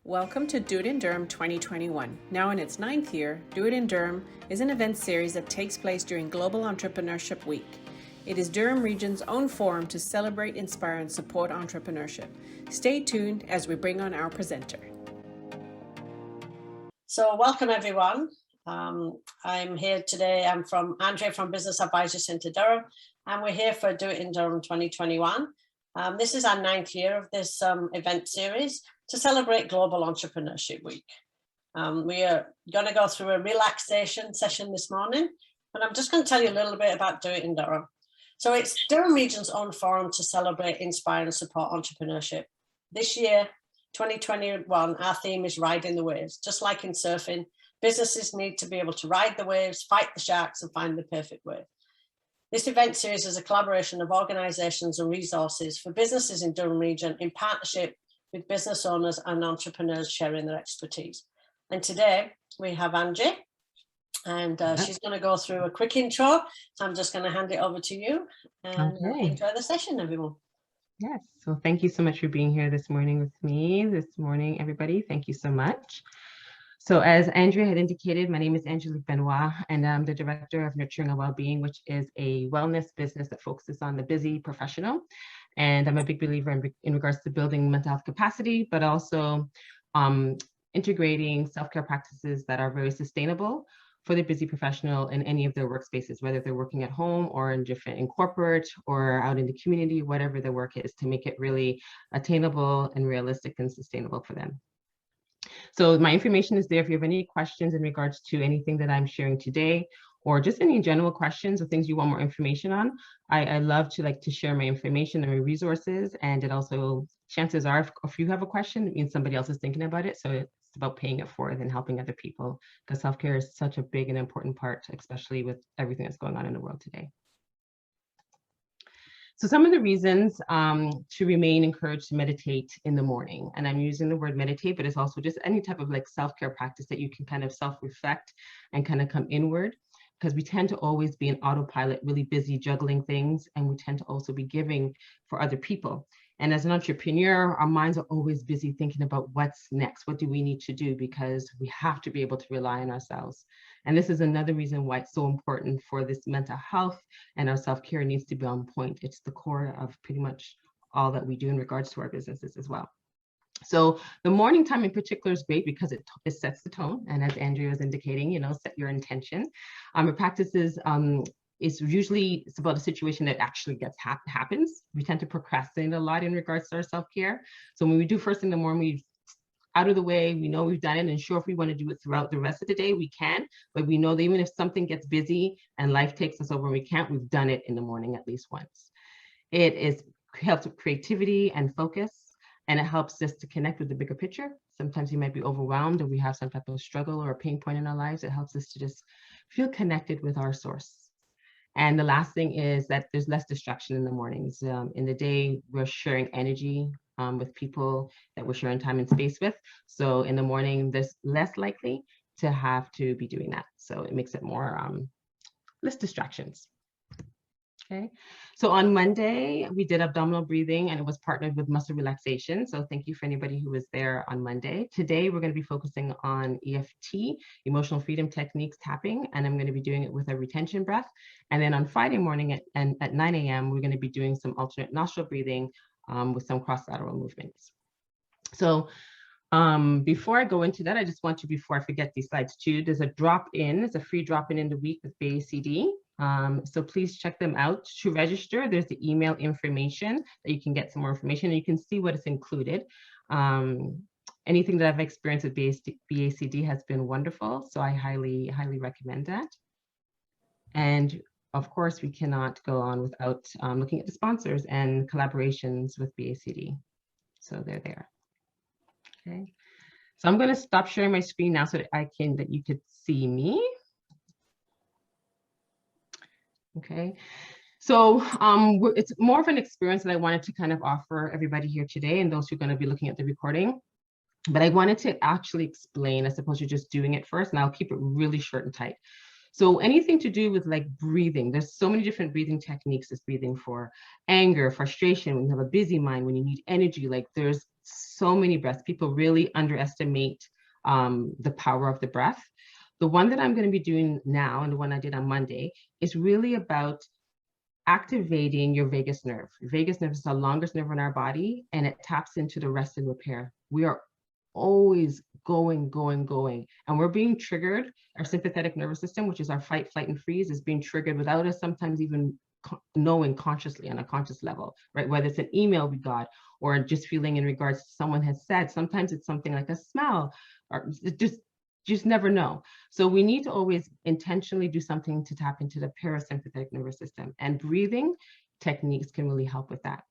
Welcome to Do It in Durham 2021. Now in its 9th year, Do It in Durham is an event series that takes place during Global Entrepreneurship Week. It is Durham Region's own forum to celebrate, inspire, and support entrepreneurship. Stay tuned as we bring on our presenter. So welcome everyone. I'm here today. I'm from Andrea from Business Advisor Centre Durham, and we're here for Do It in Durham 2021. This is our 9th year of this event series to celebrate Global Entrepreneurship Week. We are going to go through a relaxation session this morning, but I'm just going to tell you a little bit about Do It in Durham. So it's Durham Region's own forum to celebrate, inspire and support entrepreneurship. This year, 2021, our theme is riding the waves. Just like in surfing, businesses need to be able to ride the waves, fight the sharks and find the perfect wave. This event series is a collaboration of organisations and resources for businesses in Durham Region in partnership with business owners and entrepreneurs sharing their expertise. And today we have Angie, and she's going to go through a quick intro. So I'm just going to hand it over to you and enjoy the session, everyone. Yes, so thank you so much for being here this morning with me. This morning, everybody, thank you so much. So as Andrea had indicated, my name is Angelique Benoit, and I'm the Director of Nurturing Our Wellbeing, which is a wellness business that focuses on the busy professional. And I'm a big believer in regards to building mental health capacity, but also integrating self-care practices that are very sustainable for the busy professional in any of their workspaces, whether they're working at home or in corporate or out in the community, whatever their work is, to make it really attainable and realistic and sustainable for them. So my information is there if you have any questions in regards to anything that I'm sharing today, or just any general questions or things you want more information on. I love to share my information and my resources, and it also, chances are, if you have a question, it means somebody else is thinking about it. So it's about paying it forward and helping other people, because self-care is such a big and important part, especially with everything that's going on in the world today. So some of the reasons to remain encouraged to meditate in the morning, and I'm using the word meditate, but it's also just any type of self-care practice that you can kind of self-reflect and kind of come inward, because we tend to always be in autopilot, really busy juggling things, and we tend to also be giving for other people. And as an entrepreneur, our minds are always busy thinking about what's next, what do we need to do, because we have to be able to rely on ourselves. And this is another reason why it's so important for this mental health, and our self-care needs to be on point. It's the core of pretty much all that we do in regards to our businesses as well. So the morning time in particular is great because it sets the tone. And as Andrea was indicating, set your intention. It practices, it's about a situation that actually happens. We tend to procrastinate a lot in regards to our self-care. So when we do first in the morning, we out of the way, we know we've done it, and sure, if we want to do it throughout the rest of the day, we can, but we know that even if something gets busy and life takes us over and we can't, we've done it in the morning at least once. It helps with creativity and focus, and it helps us to connect with the bigger picture. Sometimes you might be overwhelmed or we have some type of struggle or a pain point in our lives. It helps us to just feel connected with our source. And the last thing is that there's less distraction in the mornings. In the day, we're sharing energy with people that we're sharing time and space with. So in the morning, there's less likely to have to be doing that. So it makes it more, less distractions. Okay, so on Monday, we did abdominal breathing, and it was partnered with muscle relaxation. So thank you for anybody who was there on Monday. Today, we're going to be focusing on EFT, emotional freedom techniques, tapping, and I'm going to be doing it with a retention breath. And then on Friday morning at 9 a.m., we're going to be doing some alternate nostril breathing with some cross-lateral movements. So before I go into that, I just want to, before I forget these slides too, there's a drop-in, it's a free drop-in in the week with BACD. So please check them out. To register, there's the email information that you can get some more information, and you can see what is included. Anything that I've experienced with BACD has been wonderful, so I highly, highly recommend that. And of course, we cannot go on without looking at the sponsors and collaborations with BACD. So they're there. Okay. So I'm going to stop sharing my screen now so that you could see me. Okay, so it's more of an experience that I wanted to kind of offer everybody here today and those who are going to be looking at the recording. But I wanted to actually explain, as opposed to just doing it first, and I'll keep it really short and tight. So anything to do with breathing, there's so many different breathing techniques. There's breathing for anger, frustration, when you have a busy mind, when you need energy, there's so many breaths. People really underestimate the power of the breath. The one that I'm going to be doing now, and the one I did on Monday, is really about activating your vagus nerve. Your vagus nerve is the longest nerve in our body, and it taps into the rest and repair. We are always going, and we're being triggered. Our sympathetic nervous system, which is our fight, flight, and freeze, is being triggered without us sometimes even knowing consciously on a conscious level, right? Whether it's an email we got or just feeling in regards to someone has said, sometimes it's something like a smell, or just never know. So we need to always intentionally do something to tap into the parasympathetic nervous system, and breathing techniques can really help with that.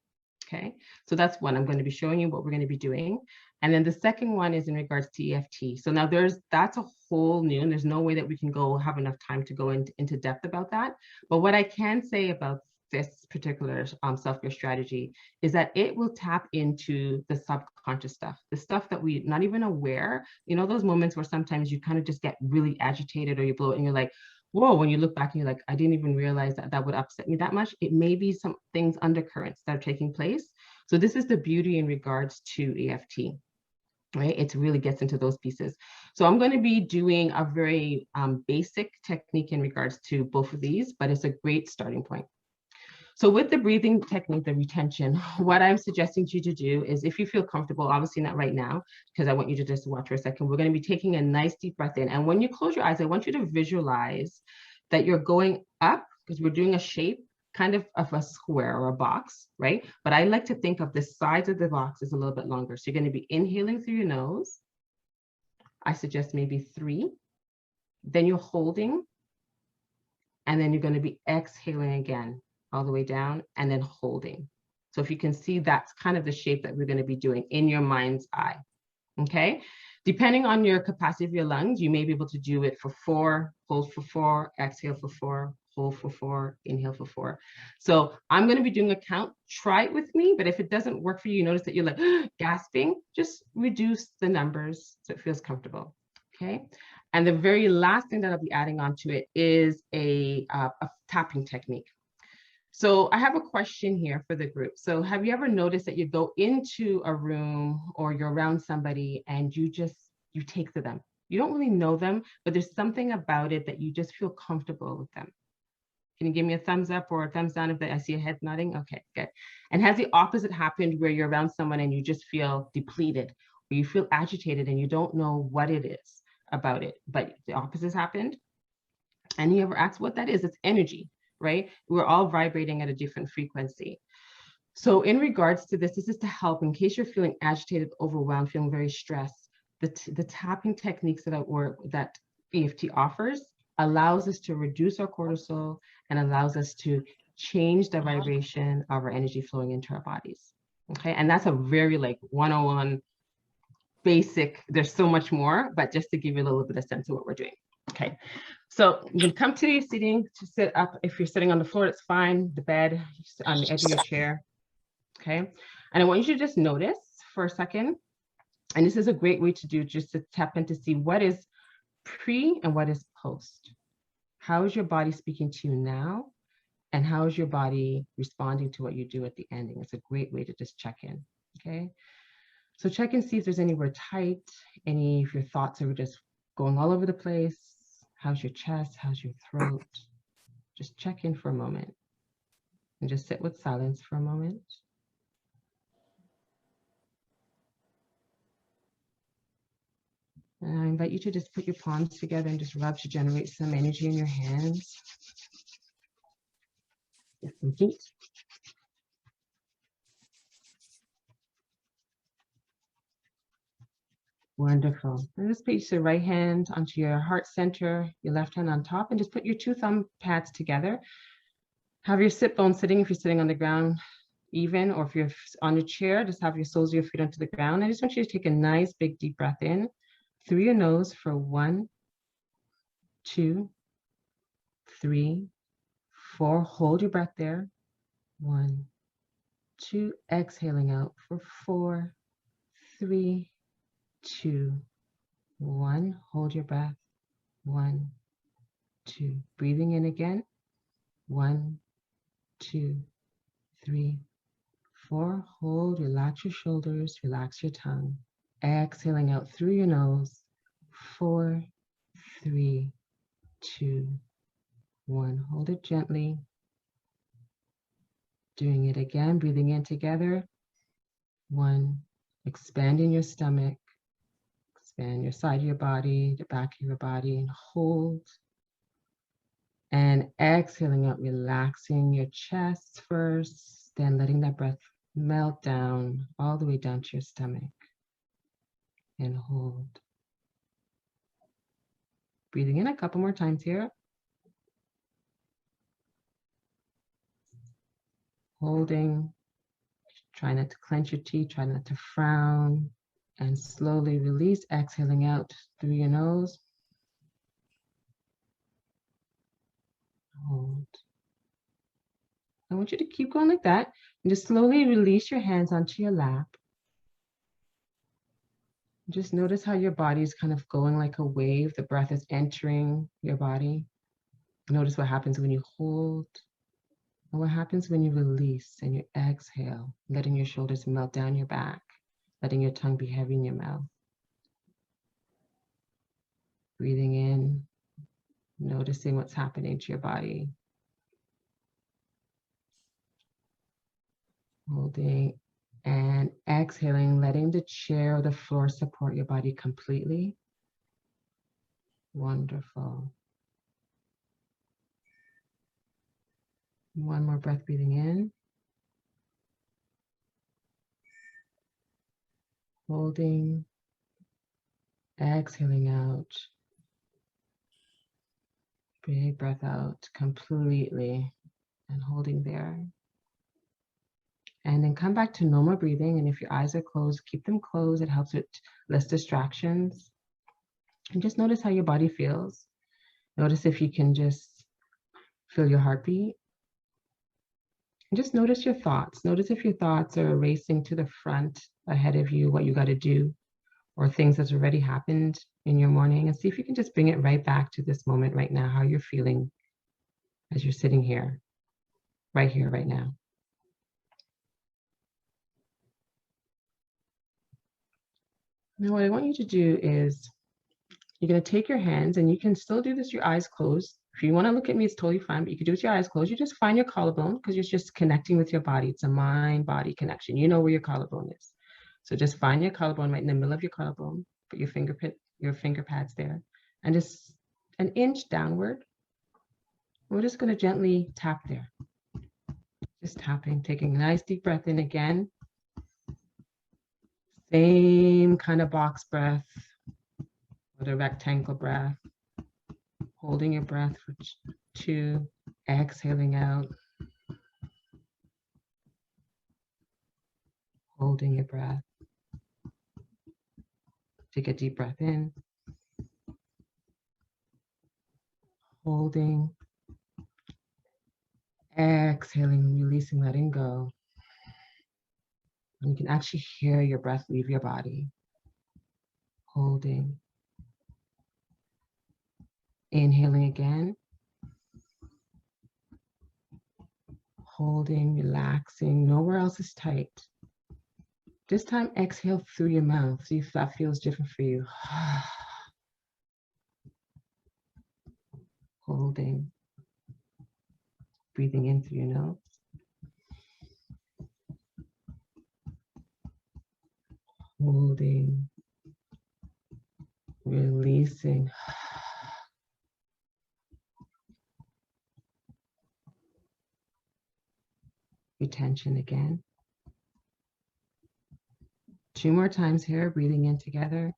Okay, so that's one. I'm going to be showing you what we're going to be doing. And then the second one is in regards to EFT. So now that's a whole new, and there's no way that we can have enough time to go into depth about that. But what I can say about this particular self-care strategy is that it will tap into the subconscious stuff, the stuff that we're not even aware. You know, those moments where sometimes you kind of just get really agitated or you blow it and you're like, whoa, when you look back and you're like, I didn't even realize that would upset me that much. It may be some things, undercurrents that are taking place. So this is the beauty in regards to EFT, right? It really gets into those pieces. So I'm going to be doing a very basic technique in regards to both of these, but it's a great starting point. So with the breathing technique, the retention, what I'm suggesting to you to do is, if you feel comfortable, obviously not right now, because I want you to just watch for a second, we're going to be taking a nice deep breath in. And when you close your eyes, I want you to visualize that you're going up, because we're doing a shape kind of a square or a box, right? But I like to think of the sides of the box as a little bit longer. So you're going to be inhaling through your nose. I suggest maybe 3. Then you're holding. And then you're going to be exhaling again, all the way down, and then holding. So if you can see, that's kind of the shape that we're going to be doing in your mind's eye. Okay. Depending on your capacity of your lungs, you may be able to do it for 4, hold for 4, exhale for 4, hold for 4, inhale for 4. So I'm going to be doing a count. Try it with me, but if it doesn't work for you, you notice that you're like gasping, just reduce the numbers so it feels comfortable. Okay. And the very last thing that I'll be adding on to it is a tapping technique. So I have a question here for the group. So have you ever noticed that you go into a room or you're around somebody and you take to them? You don't really know them, but there's something about it that you just feel comfortable with them. Can you give me a thumbs up or a thumbs down if I see a head nodding? Okay, good. And has the opposite happened, where you're around someone and you just feel depleted, or you feel agitated and you don't know what it is about it, but the opposite happened? And you ever asked what that is? It's energy, right? We're all vibrating at a different frequency. So in regards to this is to help in case you're feeling agitated, overwhelmed, feeling very stressed. The tapping techniques that EFT offers allows us to reduce our cortisol and allows us to change the vibration of our energy flowing into our bodies. Okay, and that's a very 101 basic. There's so much more, but just to give you a little bit of sense of what we're doing. Okay, so you can come to your sitting to sit up. If you're sitting on the floor, it's fine. The bed, on the edge of your chair. Okay, and I want you to just notice for a second, and this is a great way to do, just to tap in to see what is pre and what is post. How is your body speaking to you now? And how is your body responding to what you do at the ending? It's a great way to just check in. Okay, so check and see if there's anywhere tight, any if your thoughts are just going all over the place. How's your chest? How's your throat? Just check in for a moment and just sit with silence for a moment. And I invite you to just put your palms together and just rub to generate some energy in your hands. Get some heat. Wonderful. And just place your right hand onto your heart center, your left hand on top, and just put your 2 thumb pads together. Have your sit bone sitting if you're sitting on the ground even, or if you're on a chair, just have your soles of your feet onto the ground. I just want you to take a nice big deep breath in through your nose for 1, 2, 3, 4. Hold your breath there. 1, 2. Exhaling out for 4, 3, 2, 1. Hold your breath. 1, 2. Breathing in again. 1, 2, 3, 4, hold, relax your shoulders, relax your tongue. Exhaling out through your nose. 4, 3, 2, 1. Hold it gently. Doing it again, breathing in together. 1, expanding your stomach. Expand your side of your body, the back of your body, and hold. And exhaling out, relaxing your chest first, then letting that breath melt down all the way down to your stomach. And hold. Breathing in a couple more times here. Holding. Try not to clench your teeth, try not to frown. And slowly release, exhaling out through your nose. Hold. I want you to keep going like that. And just slowly release your hands onto your lap. Just notice how your body is kind of going like a wave. The breath is entering your body. Notice what happens when you hold and what happens when you release and you exhale, letting your shoulders melt down your back, letting your tongue be heavy in your mouth. Breathing in, noticing what's happening to your body. Holding and exhaling, letting the chair or the floor support your body completely. Wonderful. One more breath, breathing in. Holding, exhaling out. Big breath out completely and holding there. And then come back to normal breathing. And if your eyes are closed, keep them closed. It helps with less distractions. And just notice how your body feels. Notice if you can just feel your heartbeat. And just notice your thoughts. Notice if your thoughts are racing to the front ahead of you, what you got to do, or things that's already happened in your morning. And see if you can just bring it right back to this moment right now, how you're feeling as you're sitting here, right now. Now, what I want you to do is you're going to take your hands, and you can still do this with your eyes closed. If you want to look at me, it's totally fine, but you can do it with your eyes closed. You just find your collarbone because you're just connecting with your body. It's a mind-body connection. You know where your collarbone is. So just find your collarbone right in the middle of your collarbone. Put your finger pads there, and just an inch downward. We're just going to gently tap there. Just tapping, taking a nice deep breath in again. Same kind of box breath or the rectangle breath. Holding your breath for 2, exhaling out. Holding your breath. Take a deep breath in. Holding. Exhaling, releasing, letting go. And you can actually hear your breath leave your body. Holding. Inhaling again. Holding, relaxing, nowhere else is tight. This time, exhale through your mouth. See if that feels different for you. Holding. Breathing in through your nose. Holding. Releasing. Retention again. 2 more times here, breathing in together.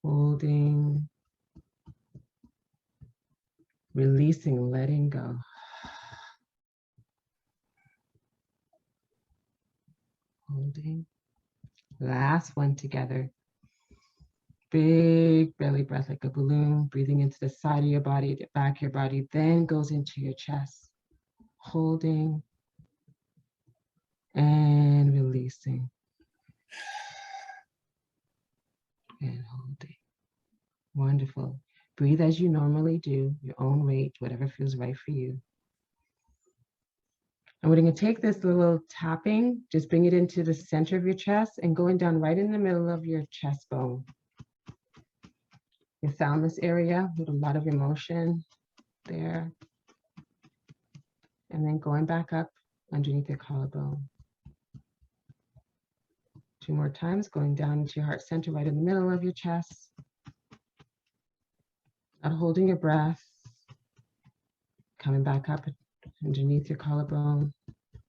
Holding. Releasing, letting go. Holding. Last one together. Big belly breath like a balloon, breathing into the side of your body, the back of your body, then goes into your chest. Holding and releasing. And holding. Wonderful. Breathe as you normally do, your own rate, whatever feels right for you. And we're going to take this little tapping, just bring it into the center of your chest and going down right in the middle of your chest bone. Your thalamus area with a lot of emotion there. And then going back up underneath your collarbone. 2 more times, going down into your heart center right in the middle of your chest. Not holding your breath. Coming back up underneath your collarbone.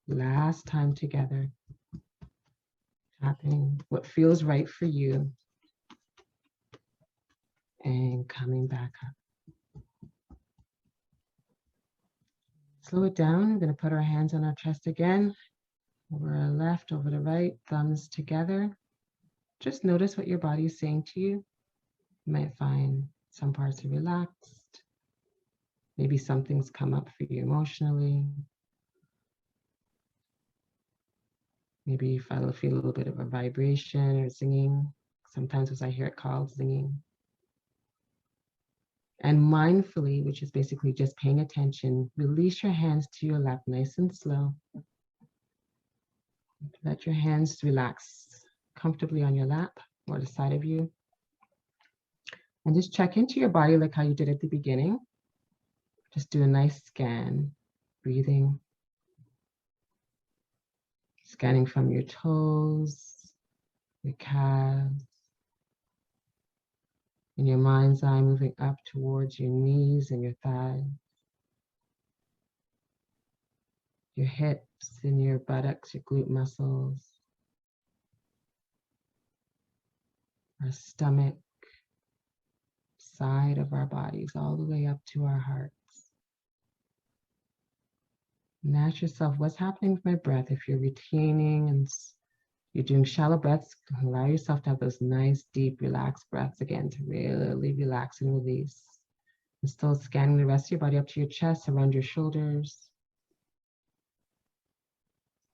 Last time together. Tapping what feels right for you. And coming back up. Slow it down. We're going to put our hands on our chest again. Over our left, over the right, thumbs together. Just notice what your body is saying to you. You might find some parts are relaxed. Maybe something's come up for you emotionally. Maybe you feel a little bit of a vibration or zinging. Sometimes as I hear it called zinging. And mindfully, which is basically just paying attention, release your hands to your lap nice and slow. Let your hands relax comfortably on your lap or the side of you. And just check into your body like how you did at the beginning. Just do a nice scan, breathing. Scanning from your toes, your calves. In your mind's eye, moving up towards your knees and your thighs. Your hips and your buttocks, your glute muscles. Our stomach, side of our bodies, all the way up to our hearts. And ask yourself, what's happening with my breath? If you're retaining and you're doing shallow breaths, allow yourself to have those nice, deep, relaxed breaths again to really relax and release. And still scanning the rest of your body up to your chest, around your shoulders.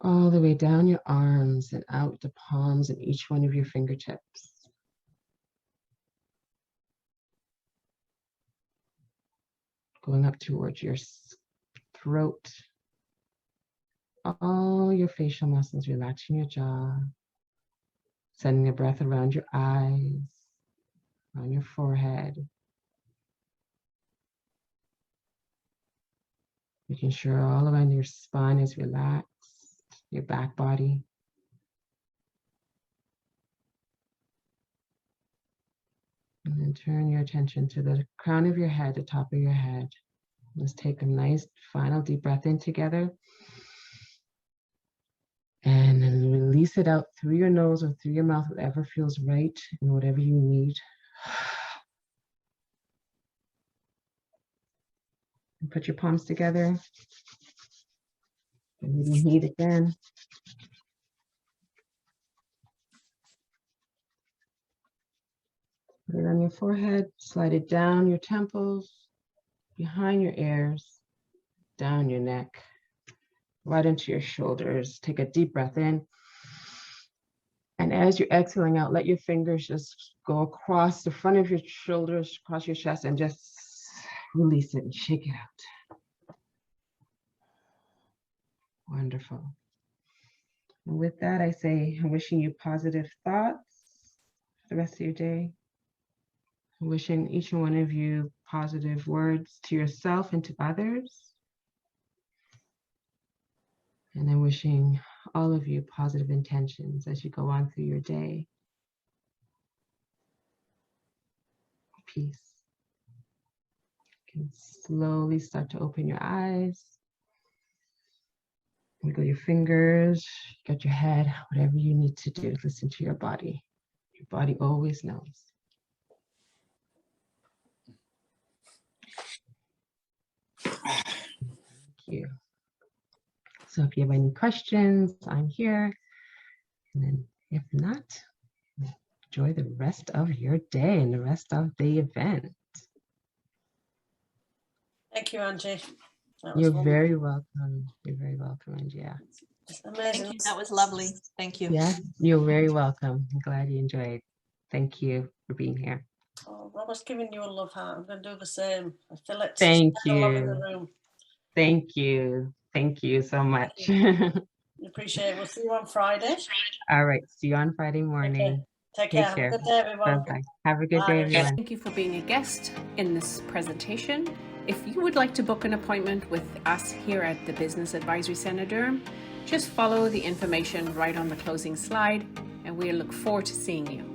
All the way down your arms and out the palms and each one of your fingertips. Going up towards your throat. All your facial muscles, relaxing your jaw. Sending the breath around your eyes, around your forehead. Making sure all around your spine is relaxed, your back body. And then turn your attention to the crown of your head, the top of your head. Let's take a nice final deep breath in together. And then release it out through your nose or through your mouth, whatever feels right and whatever you need. And put your palms together. And maybe heat again. Put it on your forehead, slide it down your temples, behind your ears, down your neck, right into your shoulders. Take a deep breath in. And as you're exhaling out, let your fingers just go across the front of your shoulders, across your chest, and just release it and shake it out. Wonderful. And with that, I say, I'm wishing you positive thoughts for the rest of your day. I'm wishing each and one of you positive words to yourself and to others. And I'm wishing all of you positive intentions as you go on through your day. Peace. You can slowly start to open your eyes. Wiggle your fingers, get your head, whatever you need to do. Listen to your body. Your body always knows. Thank you. So if you have any questions, I'm here. And then if not, enjoy the rest of your day and the rest of the event. Thank you, Angie. You're very welcome. You're very welcome, Angie. Yeah. It's amazing. Thank you. That was lovely. Thank you. Yeah, you're very welcome. I'm glad you enjoyed. Thank you for being here. Oh, I was giving you a love heart. I'm going to do the same. I feel it. Thank The love in the you. room. Thank you. Thank you so much. Appreciate it. We'll see you on Friday. All right. See you on Friday Okay. morning. Take care. Have a good day, everyone. Bye-bye. Have a good Bye. day, everyone. Thank you for being a guest in this presentation. If you would like to book an appointment with us here at the Business Advisory Center Durham, just follow the information right on the closing slide, and we look forward to seeing you.